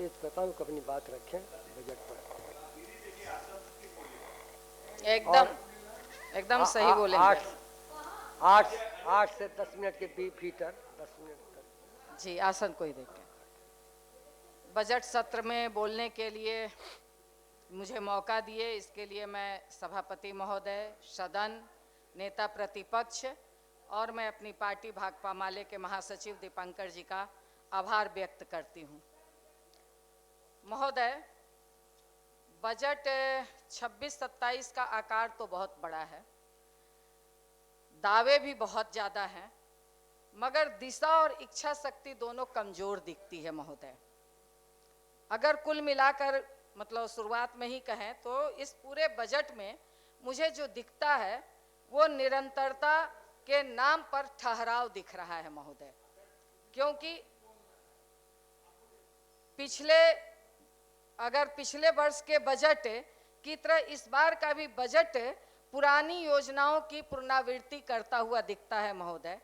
पेश करता हूँ, अपनी बात रखें बजट पर। एकदम सही बोलेंगे। 8 से 10 मिनट के भीतर 10 मिनट तक जी, आसन कोई देखें। बजट सत्र में बोलने के लिए मुझे मौका दिए, इसके लिए मैं सभापति महोदय, सदन, नेता प्रतिपक्ष और मैं अपनी पार्टी भाकपा माले के महासचिव दीपांकर जी का आभार व्यक्त करती हूँ। महोदय, बजट 26-27 का आकार तो बहुत बड़ा है, दावे भी बहुत ज़्यादा हैं, मगर दिशा और इच्छा शक्ति दोनों कमज़ोर दिखती है महोदय। अगर कुल मिलाकर मतलब शुरुआत में ही कहें तो इस पूरे बजट में मुझे जो दिखता है वो निरंतरता के नाम पर ठहराव दिख रहा है महोदय, क्योंकि पिछले वर्ष के बजट की तरह इस बार का भी बजट पुरानी योजनाओं की पुनरावृत्ति करता हुआ दिखता है महोदय।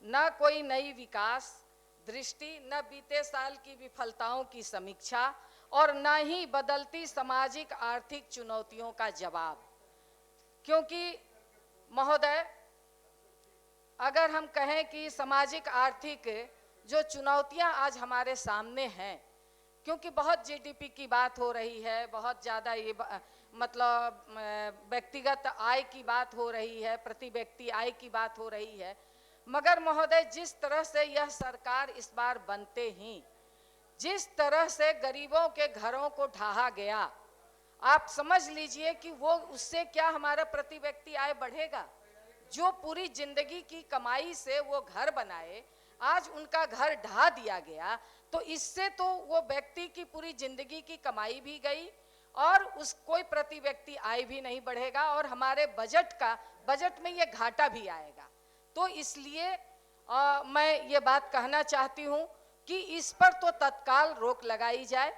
न कोई नई विकास दृष्टि, न बीते साल की विफलताओं की समीक्षा और न ही बदलती सामाजिक आर्थिक चुनौतियों का जवाब। क्योंकि महोदय, अगर हम कहें कि सामाजिक आर्थिक जो चुनौतियां आज हमारे सामने हैं, क्योंकि बहुत जीडीपी की बात हो रही है, बहुत ज़्यादा ये मतलब व्यक्तिगत आय की बात हो रही है, प्रति व्यक्ति आय की बात हो रही है, मगर महोदय जिस तरह से यह सरकार इस बार बनते ही जिस तरह से गरीबों के घरों को ढहा गया, आप समझ लीजिए कि वो उससे क्या हमारा प्रति व्यक्ति आय बढ़ेगा। जो पूरी जिंदगी की कमाई से वो घर बनाए, आज उनका घर ढहा दिया गया, तो इससे तो वो व्यक्ति की पूरी जिंदगी की कमाई भी गई और उस कोई प्रति व्यक्ति आय भी नहीं बढ़ेगा और हमारे बजट में ये घाटा भी आएगा। तो इसलिए मैं ये बात कहना चाहती हूँ कि इस पर तो तत्काल रोक लगाई जाए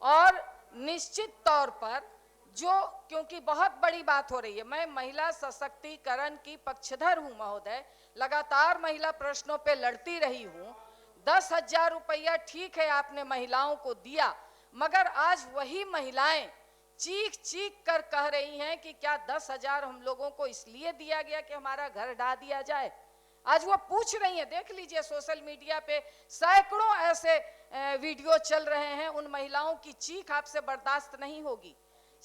और निश्चित तौर पर क्योंकि बहुत बड़ी बात हो रही है, मैं महिला सशक्तिकरण की पक्षधर हूँ महोदय, लगातार महिला प्रश्नों पे लड़ती रही हूँ। 10,000 रुपया ठीक है आपने महिलाओं को दिया, मगर आज वही महिलाएं चीख चीख कर कह रही हैं कि क्या 10,000 हम लोगों को इसलिए दिया गया कि हमारा घर ढा दिया जाए। आज वो पूछ रही हैं, देख लीजिए सोशल मीडिया पे सैकड़ों ऐसे वीडियो चल रहे हैं, उन महिलाओं की चीख आपसे बर्दाश्त नहीं होगी।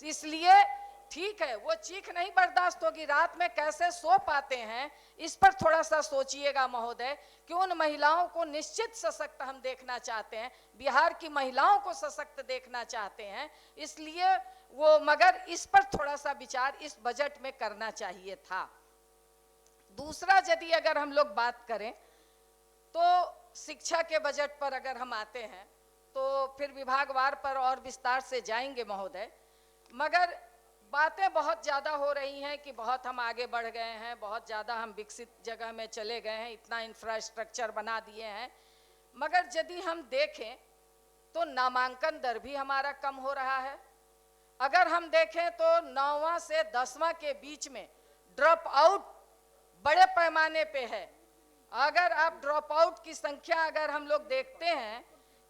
इसलिए ठीक है, वो चीख नहीं बर्दाश्त होगी, रात में कैसे सो पाते हैं इस पर थोड़ा सा सोचिएगा महोदय, कि उन महिलाओं को निश्चित सशक्त हम देखना चाहते हैं, बिहार की महिलाओं को सशक्त देखना चाहते हैं, इसलिए वो मगर इस पर थोड़ा सा विचार इस बजट में करना चाहिए था। दूसरा, यदि अगर हम लोग बात करें तो शिक्षा के बजट पर अगर हम आते हैं तो फिर विभागवार पर और विस्तार से जाएंगे महोदय, मगर बातें बहुत ज़्यादा हो रही हैं कि बहुत हम आगे बढ़ गए हैं, बहुत ज़्यादा हम विकसित जगह में चले गए हैं, इतना इंफ्रास्ट्रक्चर बना दिए हैं, मगर यदि हम देखें तो नामांकन दर भी हमारा कम हो रहा है। अगर हम देखें तो 9वां से 10वां के बीच में ड्रॉप आउट बड़े पैमाने पे है। अगर आप ड्रॉप आउट की संख्या अगर हम लोग देखते हैं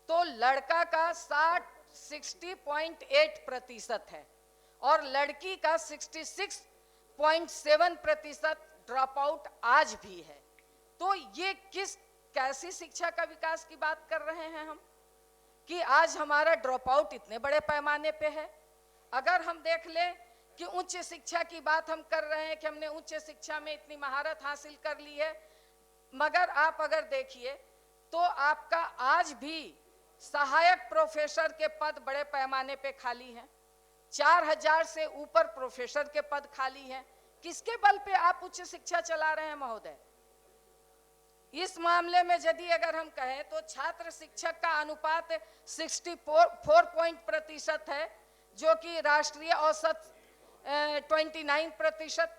तो लड़का का 60.8% है और लड़की का 66.7% ड्रॉप आउट आज भी है। तो ये कैसी शिक्षा का विकास की बात कर रहे हैं हम, कि आज हमारा ड्रॉप आउट इतने बड़े पैमाने पे है। अगर हम देख लें कि उच्च शिक्षा की बात हम कर रहे हैं कि हमने उच्च शिक्षा में इतनी महारत हासिल कर ली है, मगर आप अगर देखिए तो आपका आज भी सहायक प्रोफेसर के पद बड़े पैमाने पे खाली हैं, 4,000 से ऊपर प्रोफेसर के पद खाली हैं। किसके बल पे आप उच्च शिक्षा चला रहे हैं महोदय? इस मामले में यदि अगर हम कहें तो छात्र शिक्षक का अनुपात 64% है, जो कि राष्ट्रीय औसत 29%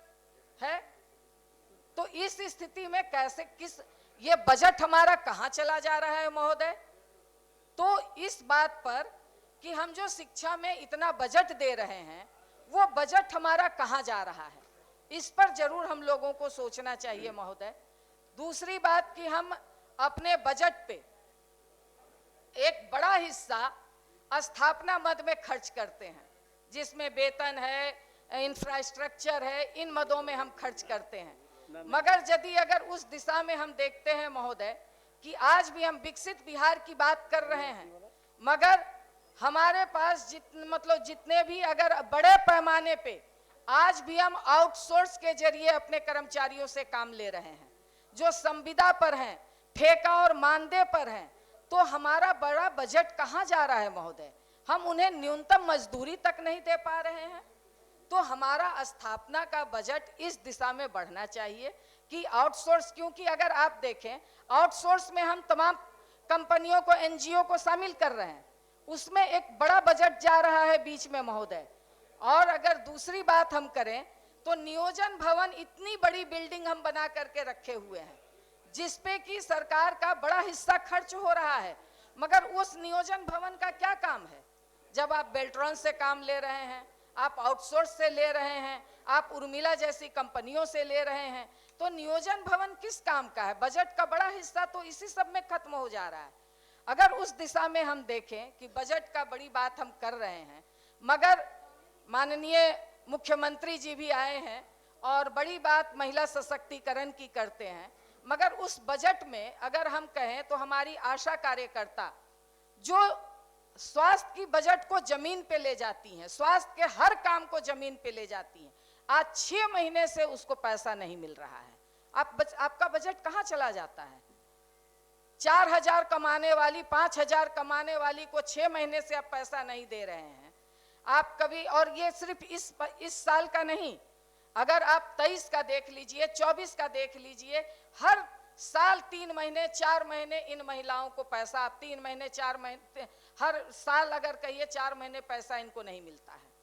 है। तो इस स्थिति में कैसे ये बजट हमारा कहां चला जा रहा है महोदय? तो इस बात पर कि हम जो शिक्षा में इतना बजट दे रहे हैं वो बजट हमारा कहां जा रहा है, इस पर जरूर हम लोगों को सोचना चाहिए महोदय। दूसरी बात कि हम अपने बजट पे एक बड़ा हिस्सा स्थापना मद में खर्च करते हैं, जिसमें वेतन है, इंफ्रास्ट्रक्चर है, इन मदों में हम खर्च करते हैं। मगर यदि अगर उस दिशा में हम देखते हैं महोदय कि आज भी हम विकसित बिहार की बात कर रहे हैं, मगर हमारे पास जितने भी अगर बड़े पैमाने पे आज भी हम आउटसोर्स के जरिए अपने कर्मचारियों से काम ले रहे हैं, जो संविदा पर हैं, ठेका और मानदेय पर हैं, तो हमारा बड़ा बजट कहाँ जा रहा है महोदय? हम उन्हें न्यूनतम मजदूरी तक नहीं दे पा रहे हैं। तो हमारा स्थापना का बजट इस दिशा में बढ़ना चाहिए कि आउटसोर्स, क्योंकि अगर आप देखें आउटसोर्स में हम तमाम कंपनियों को, एनजीओ को शामिल कर रहे हैं, उसमें एक बड़ा बजट जा रहा है बीच में महोदय। और अगर दूसरी बात हम करें तो नियोजन भवन, इतनी बड़ी बिल्डिंग हम बना करके रखे हुए हैं जिसपे कि सरकार का बड़ा हिस्सा खर्च हो रहा है, मगर उस नियोजन भवन का क्या काम है? जब आप बेल्ट्रॉन से काम ले रहे हैं, आप आउटसोर्स से ले रहे हैं, आप उर्मिला जैसी कंपनियों से ले रहे हैं, तो नियोजन भवन किस काम का है? बजट का बड़ा हिस्सा तो इसी सब में खत्म हो जा रहा है। अगर उस दिशा में हम देखें कि बजट का बड़ी बात हम कर रहे हैं, मगर माननीय मुख्यमंत्री जी भी आए हैं और बड़ी बात महिला सशक्तिकरण की करते हैं, मगर उस बजट में अगर हम कहें तो हमारी आशा कार्यकर्ता जो स्वास्थ्य की बजट को जमीन पे ले जाती हैं, स्वास्थ्य के हर काम को जमीन पे ले जाती हैं, आज 6 महीने से उसको पैसा नहीं मिल रहा है। आपका बजट कहाँ चला जाता है? 4,000 कमाने वाली, 5,000 कमाने वाली को 6 महीने से आप पैसा नहीं दे रहे हैं। आप कभी, और ये सिर्फ इस साल का नहीं, अगर आप 23 का देख लीजिए, 24 का देख लीजिए, हर साल 3 महीने 4 महीने इन महिलाओं को पैसा, आप 3 महीने 4 महीने, हर साल अगर कहिए 4 महीने पैसा इनको नहीं मिलता है।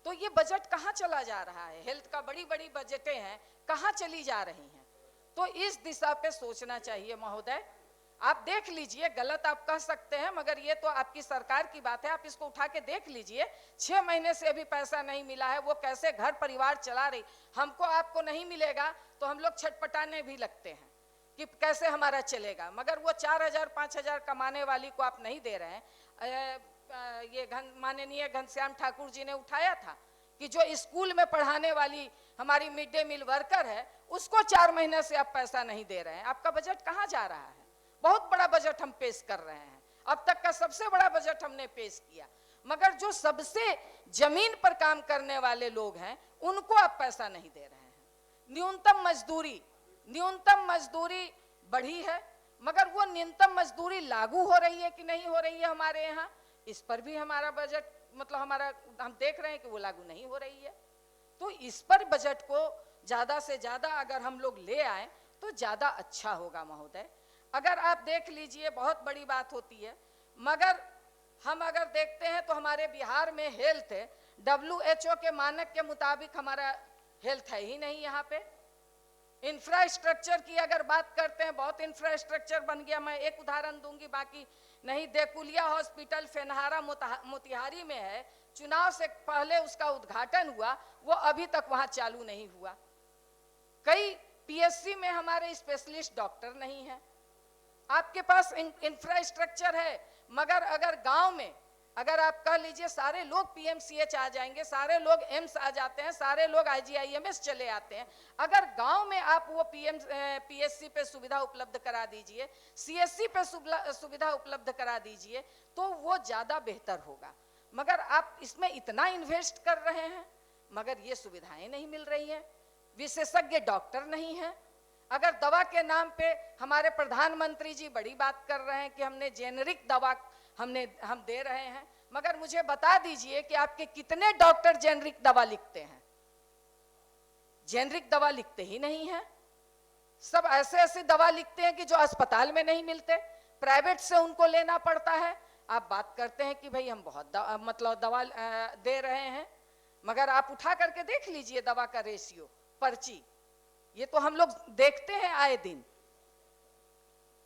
तो ये बजट कहाँ चला जा रहा है? हेल्थ का बड़ी बड़ी बजटें हैं, कहाँ चली जा रही हैं? तो इस दिशा पे सोचना चाहिए महोदय। आप देख लीजिए, गलत आप कह सकते हैं, मगर ये तो आपकी सरकार की बात है, आप इसको उठा के देख लीजिए। 6 महीने से अभी पैसा नहीं मिला है, वो कैसे घर परिवार चला रही। हमको आपको नहीं मिलेगा तो हम लोग छटपटाने भी लगते हैं कि कैसे हमारा चलेगा, मगर वो 4,000 5,000 कमाने वाली को आप नहीं दे रहे हैं। ये माननीय घनश्याम ठाकुर जी ने उठाया था कि जो स्कूल में पढ़ाने वाली हमारी मिड डे मील वर्कर है, उसको 4 महीने से आप पैसा नहीं दे रहे हैं। आपका बजट कहाँ जा रहा है? बहुत बड़ा बजट हम पेश कर रहे हैं, अब तक का सबसे बड़ा बजट हमने पेश किया, मगर जो सबसे जमीन पर काम करने वाले लोग हैं उनको आप पैसा नहीं दे रहे हैं। न्यूनतम मजदूरी बढ़ी है, मगर वो न्यूनतम मजदूरी लागू हो रही है कि नहीं हो रही है हमारे यहाँ, इस पर भी हमारा बजट हम देख रहे हैं कि वो लागू नहीं हो रही है। तो इस पर बजट को ज्यादा से ज्यादा अगर हम लोग ले आए तो ज्यादा अच्छा होगा महोदय। अगर आप देख लीजिए, बहुत बड़ी बात होती है, मगर हम अगर देखते हैं तो हमारे बिहार में हेल्थ WHO के मानक के मुताबिक हमारा हेल्थ है ही नहीं। यहाँ पे इंफ्रास्ट्रक्चर की अगर बात करते हैं, बहुत इंफ्रास्ट्रक्चर बन गया। मैं एक उदाहरण दूंगी, बाकी नहीं। देकुलिया हॉस्पिटल फेनहारा मोतिहारी में है, चुनाव से पहले उसका उद्घाटन हुआ, वो अभी तक वहां चालू नहीं हुआ। कई PSC में हमारे स्पेशलिस्ट डॉक्टर नहीं है। आपके पास इंफ्रास्ट्रक्चर है, मगर अगर गांव में अगर आप कह लीजिए सारे लोग PMCH आ जाएंगे, सारे लोग एम्स आ जाते हैं, सारे लोग IGIMS चले आते हैं, अगर गांव में आप वो PSC पे सुविधा उपलब्ध करा दीजिए, CSC पे सुविधा उपलब्ध करा दीजिए, तो वो ज़्यादा बेहतर होगा। मगर आप इसमें इतना इन्वेस्ट कर रहे हैं, मगर ये सुविधाएं नहीं मिल रही हैं, विशेषज्ञ डॉक्टर नहीं है। अगर दवा के नाम पे हमारे प्रधानमंत्री जी बड़ी बात कर रहे हैं कि हमने जेनरिक दवा हम दे रहे हैं, मगर मुझे बता दीजिए कि आपके कितने डॉक्टर जेनरिक दवा लिखते हैं? जेनरिक दवा लिखते ही नहीं है। सब ऐसे दवा लिखते हैं कि जो अस्पताल में नहीं मिलते, प्राइवेट से उनको लेना पड़ता है। आप बात करते हैं कि भाई हम बहुत दवा दे रहे हैं, मगर आप उठा करके देख लीजिए दवा का रेशियो, पर्ची, ये तो हम लोग देखते हैं आए दिन।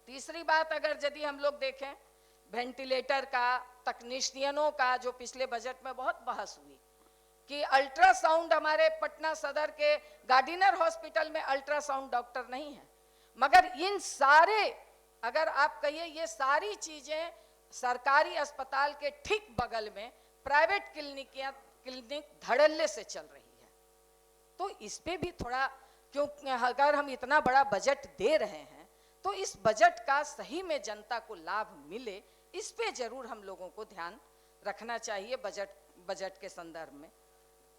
तीसरी बात, अगर यदि हम लोग देखें वेंटिलेटर का, तकनीशियनों का, जो पिछले बजट में बहुत बहस हुई कि अल्ट्रासाउंड, हमारे पटना सदर के गार्डिनर हॉस्पिटल में अल्ट्रासाउंड डॉक्टर नहीं है, मगर इन सारे, अगर आप कहिए ये सारी चीजें सरकारी अस्पताल के ठीक बगल में प्राइवेट क्लिनिक धड़ल्ले से चल रही है। तो इस पे भी थोड़ा, क्योंकि अगर हम इतना बड़ा बजट दे रहे हैं तो इस बजट का सही में जनता को लाभ मिले, इस पे जरूर हम लोगों को ध्यान रखना चाहिए। बजट के संदर्भ में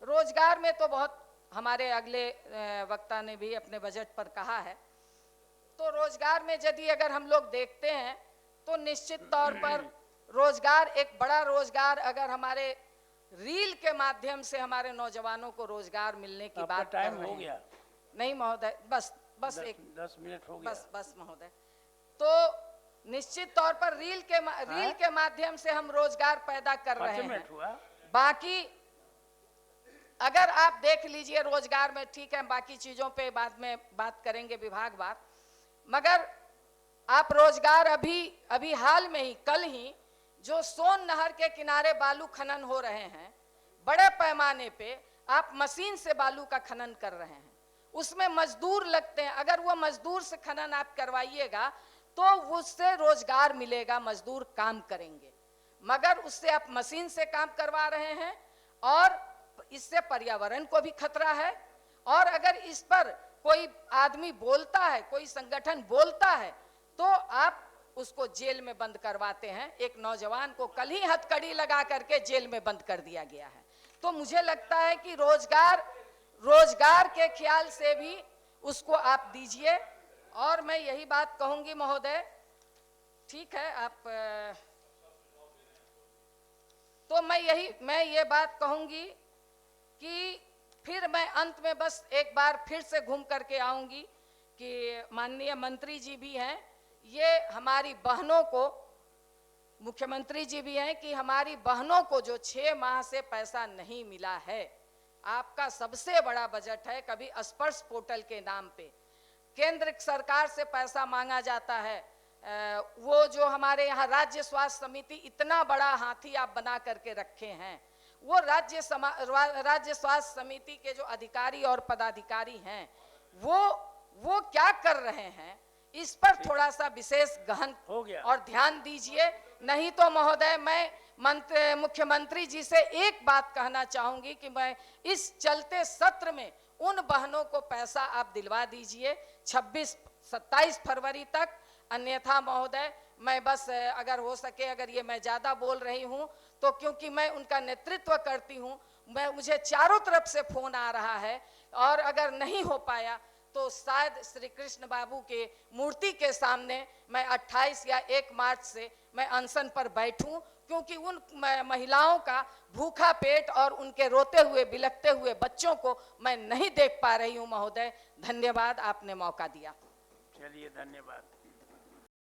रोजगार में तो बहुत हमारे अगले वक्ता ने भी अपने बजट पर कहा है। तो रोजगार में यदि अगर हम लोग देखते हैं तो निश्चित तौर पर रोजगार, एक बड़ा रोजगार अगर हमारे रील के माध्यम से हमारे नौजवानों को रोजगार मिलने की बात कर रहे हैं। नहीं महोदय, बस 10 मिनट हो गया। बस महोदय, तो निश्चित तौर पर रील के माध्यम से हम रोजगार पैदा कर रहे हैं। बाकी अगर आप देख लीजिए रोजगार में, ठीक है, बाकी चीजों पे बाद में बात करेंगे विभागवार, मगर आप रोजगार अभी हाल में ही, कल ही जो सोन नहर के किनारे बालू खनन हो रहे हैं, बड़े पैमाने पे आप मशीन से बालू का खनन कर रहे हैं, उसमें मजदूर लगते हैं। अगर वो मजदूर से खनन आप करवाइएगा तो उससे रोजगार मिलेगा, मजदूर काम करेंगे, मगर उससे आप मशीन से काम करवा रहे हैं और इससे पर्यावरण को भी खतरा है। और अगर इस पर कोई आदमी बोलता है, कोई संगठन बोलता है, तो आप उसको जेल में बंद करवाते हैं। एक नौजवान को कल ही हथकड़ी लगा करके जेल में बंद कर दिया गया है। तो मुझे लगता है कि रोजगार के ख्याल से भी उसको आप दीजिए। और मैं यही बात कहूंगी महोदय, ठीक है, आप तो मैं ये बात कहूंगी कि फिर मैं अंत में बस एक बार फिर से घूम करके आऊंगी कि माननीय मंत्री जी भी हैं, ये हमारी बहनों को, मुख्यमंत्री जी भी हैं कि हमारी बहनों को जो 6 माह से पैसा नहीं मिला है, आपका सबसे बड़ा बजट है। कभी स्पर्श पोर्टल के नाम पे केंद्र सरकार से पैसा मांगा जाता है, वो जो हमारे यहाँ राज्य स्वास्थ्य समिति, इतना बड़ा हाथी आप बना करके रखे हैं, वो राज्य स्वास्थ्य समिति के जो अधिकारी और पदाधिकारी हैं वो क्या कर रहे हैं, इस पर थोड़ा सा विशेष गहन और ध्यान दीजिए। नहीं तो महोदय, मैं मुख्यमंत्री जी से एक बात कहना चाहूंगी कि मैं इस चलते सत्र में उन बहनों को पैसा आप दिलवा दीजिए 26-27 फरवरी तक। अन्यथा महोदय, मैं बस अगर हो सके, अगर ये मैं ज्यादा बोल रही हूँ तो क्योंकि मैं उनका नेतृत्व करती हूँ, मुझे चारों तरफ से फोन आ रहा है, और अगर नहीं हो पाया तो शायद श्री कृष्ण बाबू के मूर्ति के सामने मैं 28 या 1 मार्च से मैं अनशन पर बैठूं, क्योंकि उन महिलाओं का भूखा पेट और उनके रोते हुए बिलखते हुए बच्चों को मैं नहीं देख पा रही हूं। महोदय धन्यवाद, आपने मौका दिया। चलिए, धन्यवाद।